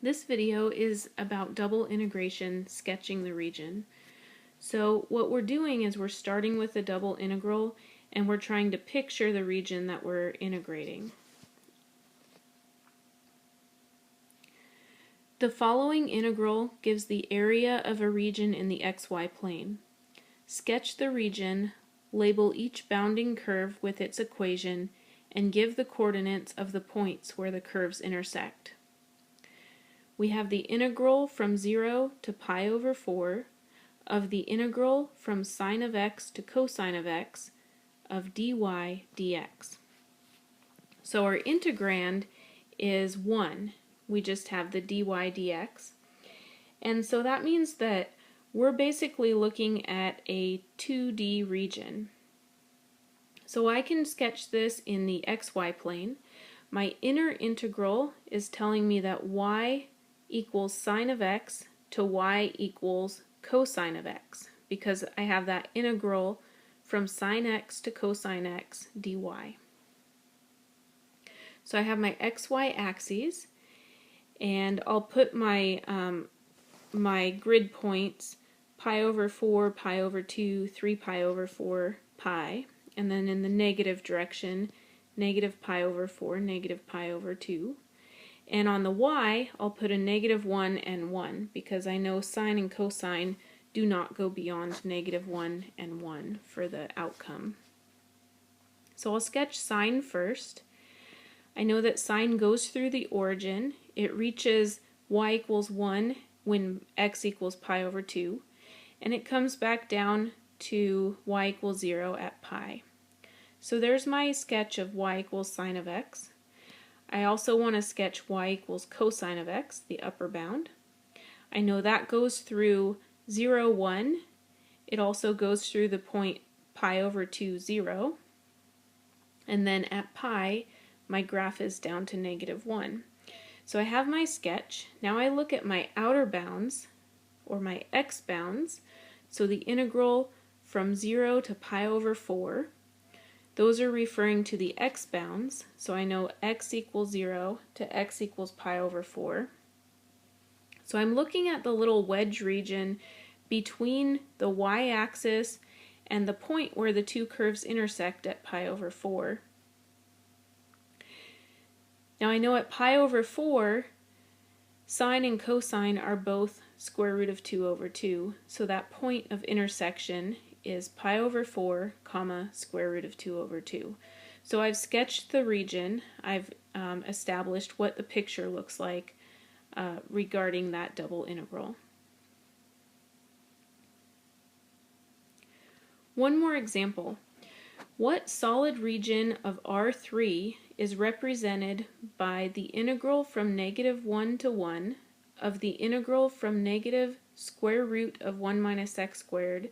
This video is about double integration, sketching the region. So what we're doing is we're starting with a double integral and we're trying to picture the region that we're integrating. The following integral gives the area of a region in the xy plane. Sketch the region, label each bounding curve with its equation, and give the coordinates of the points where the curves intersect. We have the integral from 0 to pi over 4 of the integral from sine of x to cosine of x of dy dx. So our integrand is 1. We just have the dy dx. And so that means that we're basically looking at a 2D region. So I can sketch this in the xy plane. My inner integral is telling me that y equals sine of x to y equals cosine of x, because I have that integral from sine x to cosine x dy. So I have my xy axes, and I'll put my my grid points pi over 4, pi over 2, 3 pi over 4, pi, and then in the negative direction, negative pi over 4, negative pi over 2. And on the y, I'll put a -1 and 1, because I know sine and cosine do not go beyond -1 and 1 for the outcome. So I'll sketch sine first. I know that sine goes through the origin. It reaches y equals 1 when x equals pi over 2, and it comes back down to y equals 0 at pi. So there's my sketch of y equals sine of x. I also want to sketch y equals cosine of x, the upper bound. I know that goes through 0, 1. It also goes through the point pi over 2, 0. And then at pi, my graph is down to -1. So I have my sketch. Now I look at my outer bounds, or my x bounds. So the integral from 0 to pi over 4. Those are referring to the x bounds, so I know x equals 0 to x equals pi over 4. So I'm looking at the little wedge region between the y-axis and the point where the two curves intersect at pi over 4. Now I know at pi over 4, sine and cosine are both square root of 2 over 2, so that point of intersection is pi over 4, comma, square root of 2 over 2. So I've sketched the region. I've established what the picture looks like regarding that double integral. One more example. What solid region of R3 is represented by the integral from -1 to 1 of the integral from negative square root of 1 minus x squared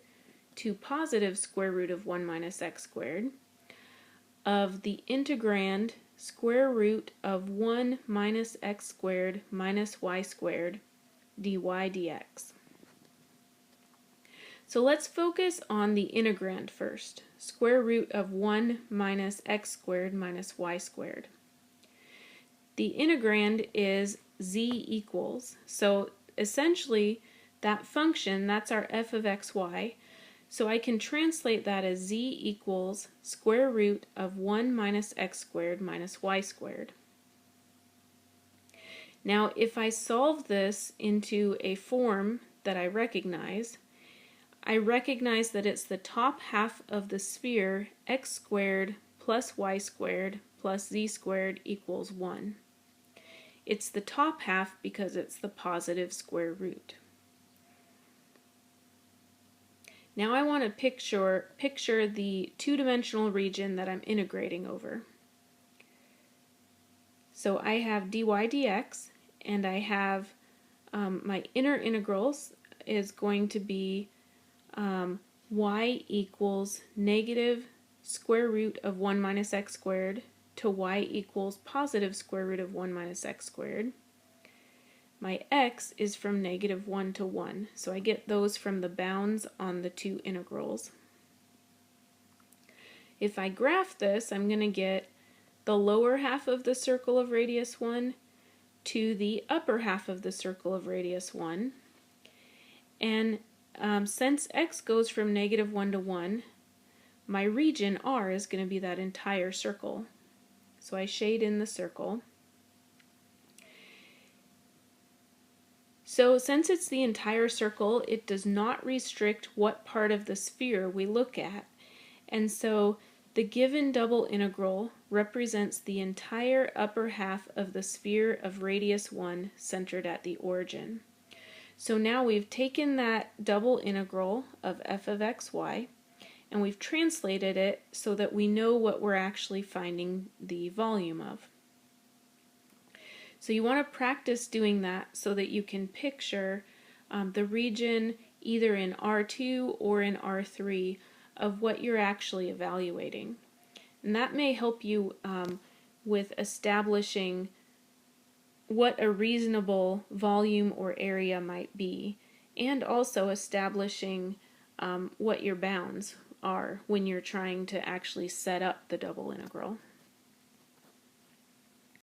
to positive square root of 1 minus x squared of the integrand square root of 1 minus x squared minus y squared dy dx. So let's focus on the integrand first, square root of 1 minus x squared minus y squared. The integrand is z equals, so essentially that function, that's our f of xy, so I can translate that as z equals square root of 1 minus x squared minus y squared. Now if I solve this into a form that I recognize that it's the top half of the sphere x squared plus y squared plus z squared equals 1. It's the top half because it's the positive square root. Now I want to picture the two-dimensional region that I'm integrating over. So I have dy dx, and I have my inner integrals is going to be y equals negative square root of 1 minus x squared to y equals positive square root of 1 minus x squared. My x is from -1 to 1, so I get those from the bounds on the two integrals. If I graph this, I'm going to get the lower half of the circle of radius 1 to the upper half of the circle of radius 1. And since x goes from -1 to 1, my region R is going to be that entire circle. So I shade in the circle. So since it's the entire circle, it does not restrict what part of the sphere we look at. And so the given double integral represents the entire upper half of the sphere of radius 1 centered at the origin. So now we've taken that double integral of f of xy and we've translated it so that we know what we're actually finding the volume of. So you want to practice doing that so that you can picture the region either in R2 or in R3 of what you're actually evaluating. And that may help you with establishing what a reasonable volume or area might be, and also establishing what your bounds are when you're trying to actually set up the double integral.